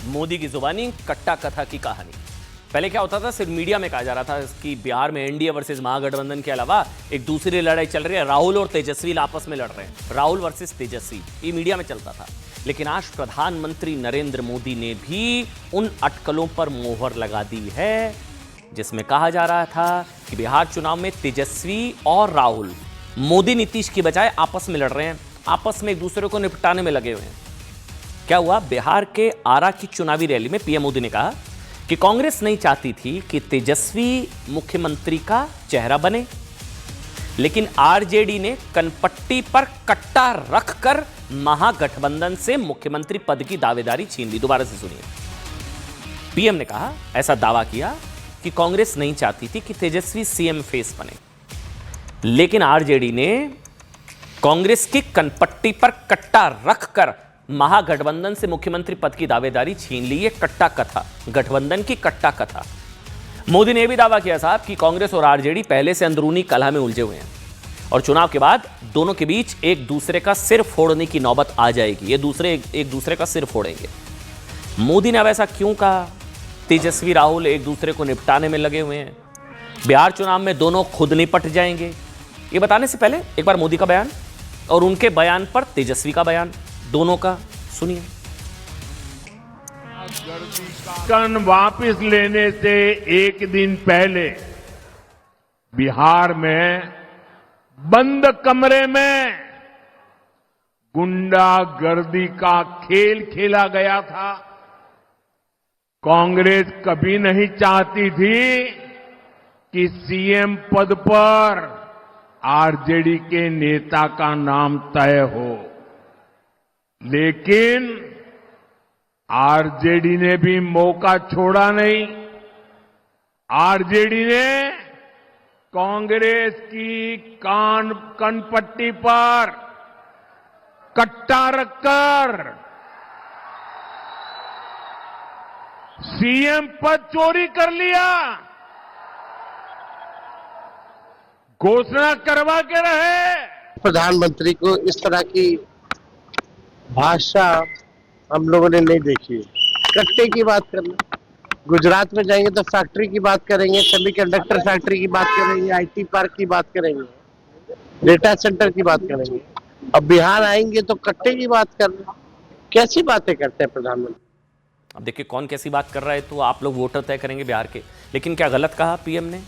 मोदी की जुबानी कट्टा कथा की कहानी। पहले क्या होता था, सिर्फ मीडिया में कहा जा रहा था कि बिहार में एनडीए वर्सेस महागठबंधन के अलावा एक दूसरी लड़ाई चल रही है, राहुल और तेजस्वी आपस में लड़ रहे हैं, राहुल वर्सेस तेजस्वी, ये मीडिया में चलता था। लेकिन आज प्रधानमंत्री नरेंद्र मोदी ने भी उन अटकलों पर मोहर लगा दी है जिसमें कहा जा रहा था कि बिहार चुनाव में तेजस्वी और राहुल मोदी नीतीश की बजाय आपस में लड़ रहे हैं, आपस में एक दूसरे को निपटाने में लगे हुए हैं। क्या हुआ, बिहार के आरा की चुनावी रैली में पीएम मोदी ने कहा कि कांग्रेस नहीं चाहती थी कि तेजस्वी मुख्यमंत्री का चेहरा बने, लेकिन आरजेडी ने कनपट्टी पर कट्टा रखकर महागठबंधन से मुख्यमंत्री पद की दावेदारी छीन ली। दोबारा से सुनिए, पीएम ने कहा, ऐसा दावा किया कि कांग्रेस नहीं चाहती थी कि तेजस्वी सीएम फेस बने, लेकिन आरजेडी ने कांग्रेस की कनपट्टी पर कट्टा रखकर महागठबंधन से मुख्यमंत्री पद की दावेदारी छीन ली। ये कट्टा कथा, गठबंधन की कट्टा कथा। मोदी ने भी दावा किया साहब कि कांग्रेस और आरजेडी पहले से अंदरूनी कलह में उलझे हुए हैं और चुनाव के बाद दोनों के बीच एक दूसरे का सिर फोड़ने की नौबत आ जाएगी, ये दूसरे एक दूसरे का सिर फोड़ेंगे। मोदी ने अब ऐसा क्यों कहा? तेजस्वी राहुल एक दूसरे को निपटाने में लगे हुए हैं, बिहार चुनाव में दोनों खुद निपट जाएंगे। ये बताने से पहले एक बार मोदी का बयान और उनके बयान पर तेजस्वी का बयान, दोनों का सुनिए। कन वापस लेने से एक दिन पहले बिहार में बंद कमरे में गुंडागर्दी का खेल खेला गया था। कांग्रेस कभी नहीं चाहती थी कि सीएम पद पर आरजेडी के नेता का नाम तय हो, लेकिन आरजेडी ने भी मौका छोड़ा नहीं। आरजेडी ने कांग्रेस की कनपट्टी पर कट्टा रखकर सीएम पद चोरी कर लिया, घोषणा करवा के रहे। प्रधानमंत्री को इस तरह की भाषा हम लोगों ने नहीं देखी। कट्टे की बात करना, गुजरात में जाएंगे तो फैक्ट्री की बात करेंगे, सेमीकंडक्टर फैक्ट्री की बात करेंगे, आईटी पार्क की बात करेंगे, डेटा सेंटर की बात करेंगे। अब बिहार आएंगे तो कट्टे की बात करना, कैसी बातें करते हैं प्रधानमंत्री। अब देखिए कौन कैसी बात कर रहा है तो आप लोग वोटर तय करेंगे बिहार के। लेकिन क्या गलत कहा पीएम ने?